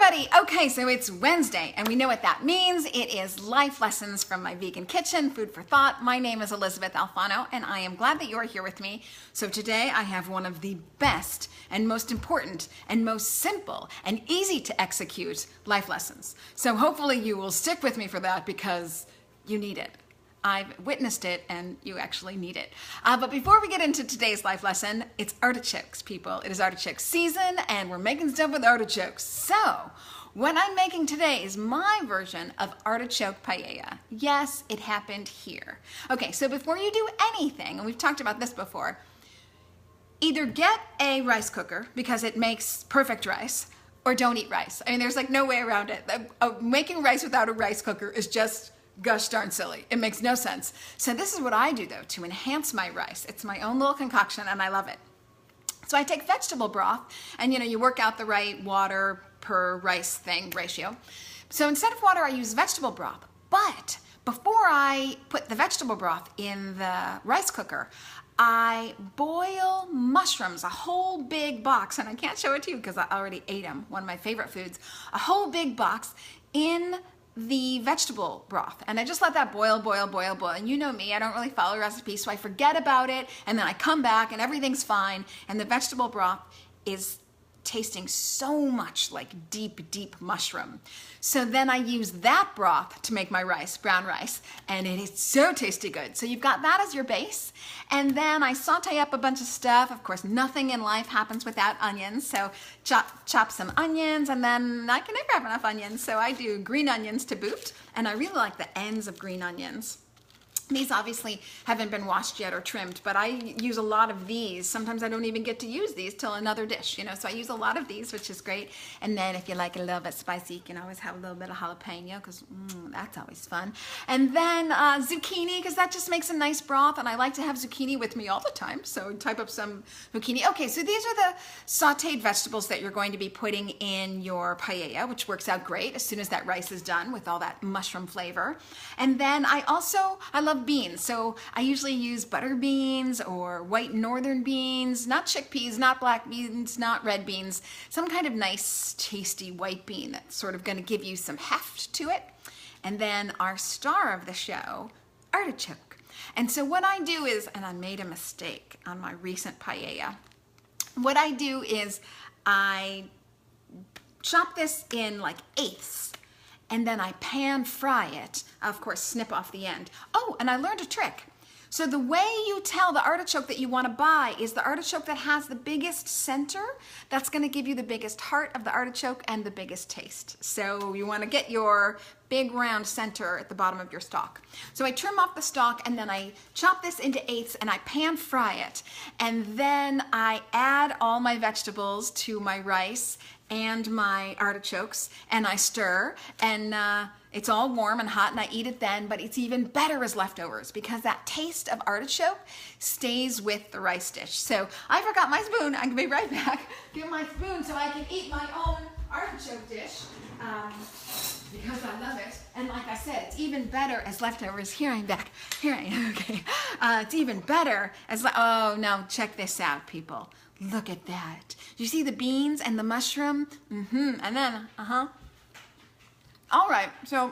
everybody. Okay, so it's Wednesday, and we know what that means. It is life lessons from my vegan kitchen, food for thought. My name is Elysabeth Alfano, and I am glad that you're here with me. So today I have one of the best and most important and most simple and easy to execute life lessons. So hopefully you will stick with me for that because you need it. I've witnessed it, and you actually need it. But before we get into today's life lesson, it's artichokes, people. It is artichoke season, and we're making stuff with artichokes. So, what I'm making today is my version of artichoke paella. Yes, it happened here. Okay, so before you do anything, and we've talked about this before, either get a rice cooker, because it makes perfect rice, or don't eat rice. I mean, there's like no way around it. Making rice without a rice cooker is just gosh darn silly. It makes no sense. So this is what I do though to enhance my rice. It's my own little concoction and I love it. So I take vegetable broth and you work out the right water per rice thing ratio. So instead of water I use vegetable broth. But before I put the vegetable broth in the rice cooker, I boil mushrooms, a whole big box, and I can't show it to you because I already ate them, one of my favorite foods, a whole big box in the vegetable broth, and I just let that boil, and you know me, I don't really follow recipes, so I forget about it, and then I come back and everything's fine, and the vegetable broth is tasting so much like deep mushroom. So then I use that broth to make my rice, brown rice, and it is so tasty good. So you've got that as your base, and then I saute up a bunch of stuff. Of course, nothing in life happens without onions, so chop some onions, and then I can never have enough onions, so I do green onions to boot, and I really like the ends of green onions. These obviously haven't been washed yet or trimmed, but I use a lot of these. Sometimes I don't even get to use these till another dish, so I use a lot of these, which is great. And then if you like it a little bit spicy, you can always have a little bit of jalapeno, because that's always fun. And then zucchini, because that just makes a nice broth, and I like to have zucchini with me all the time, so type up some zucchini. Okay, so these are the sauteed vegetables that you're going to be putting in your paella, which works out great as soon as that rice is done with all that mushroom flavor. And then I love beans, so I usually use butter beans or white northern beans, not chickpeas, not black beans, not red beans, some kind of nice tasty white bean that's sort of going to give you some heft to it. And then our star of the show, artichoke. And so what I do is, and I made a mistake on my recent paella, what I do is I chop this in like eighths, and then I pan fry it, of course snip off the end. Oh, and I learned a trick. So the way you tell the artichoke that you want to buy is the artichoke that has the biggest center. That's going to give you the biggest heart of the artichoke and the biggest taste. So you want to get your big round center at the bottom of your stalk. So I trim off the stalk and then I chop this into eighths and I pan fry it. And then I add all my vegetables to my rice and my artichokes, and I stir, and it's all warm and hot, and I eat it then, but it's even better as leftovers because that taste of artichoke stays with the rice dish. So I forgot my spoon. I can be right back. Get my spoon so I can eat my own artichoke dish because I love it. And like I said, it's even better as leftovers. Here I'm back. Here I am. Okay. It's even better as oh, now check this out, people. Look at that. You see the beans and the mushroom? And then, All right, so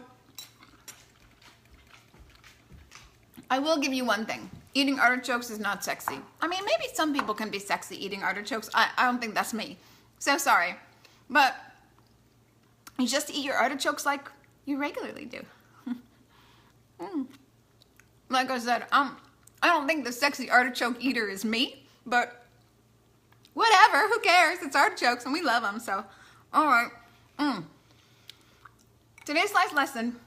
I will give you one thing. Eating artichokes is not sexy. I mean, maybe some people can be sexy eating artichokes. I don't think that's me. So sorry. But you just eat your artichokes like you regularly do. Like I said, I don't think the sexy artichoke eater is me, but whatever, who cares? It's artichokes and we love them, so. All right. Today's life lesson. Do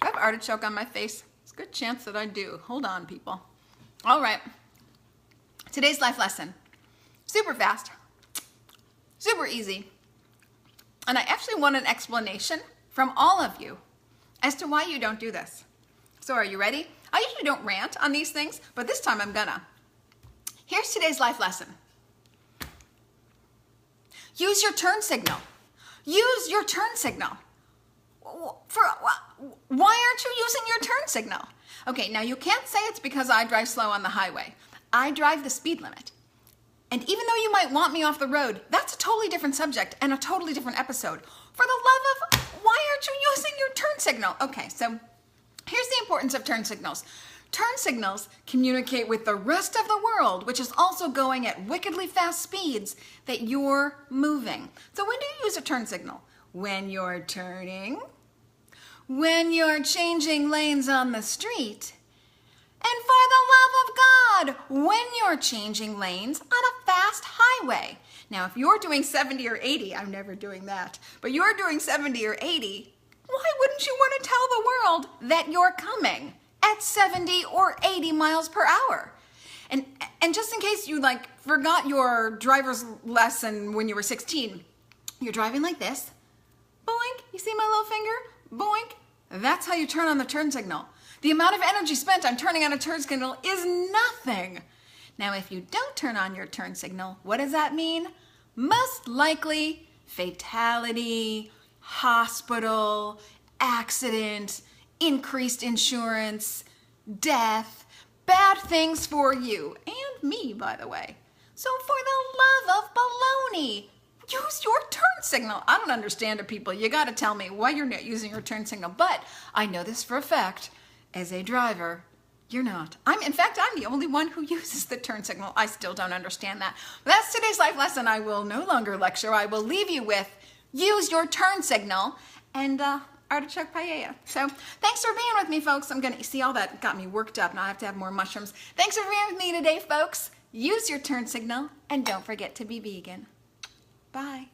I have artichoke on my face? It's a good chance that I do. Hold on, people. All right. Today's life lesson. Super fast. Super easy. And I actually want an explanation from all of you as to why you don't do this. So are you ready? I usually don't rant on these things, but this time I'm gonna. Here's today's life lesson. Use your turn signal. Use your turn signal. Why aren't you using your turn signal? Okay, now you can't say it's because I drive slow on the highway. I drive the speed limit. And even though you might want me off the road, that's a totally different subject and a totally different episode. For the love of, why aren't you using your turn signal? Okay, so here's the importance of turn signals. Turn signals communicate with the rest of the world, which is also going at wickedly fast speeds, that you're moving. So when do you use a turn signal? When you're turning, when you're changing lanes on the street, and for the love of God, when you're changing lanes on a fast highway. Now, if you're doing 70 or 80, I'm never doing that, but you're doing 70 or 80, why wouldn't you want to tell the world that you're coming at 70 or 80 miles per hour? And just in case you forgot your driver's lesson when you were 16, you're driving like this. Boink, you see my little finger? Boink. That's how you turn on the turn signal. The amount of energy spent on turning on a turn signal is nothing. Now, if you don't turn on your turn signal, what does that mean? Most likely fatality, hospital, accident, increased insurance, death, bad things for you and me, by the way. So for the love of baloney, use your turn signal. I don't understand it, people. You got to tell me why you're not using your turn signal. But I know this for a fact. As a driver, you're not. In fact, I'm the only one who uses the turn signal. I still don't understand that. But that's today's life lesson. I will no longer lecture. I will leave you with use your turn signal and Artichoke Paella. So thanks for being with me, folks. See, all that got me worked up. Now I have to have more mushrooms. Thanks for being with me today, folks. Use your turn signal and don't forget to be vegan. Bye.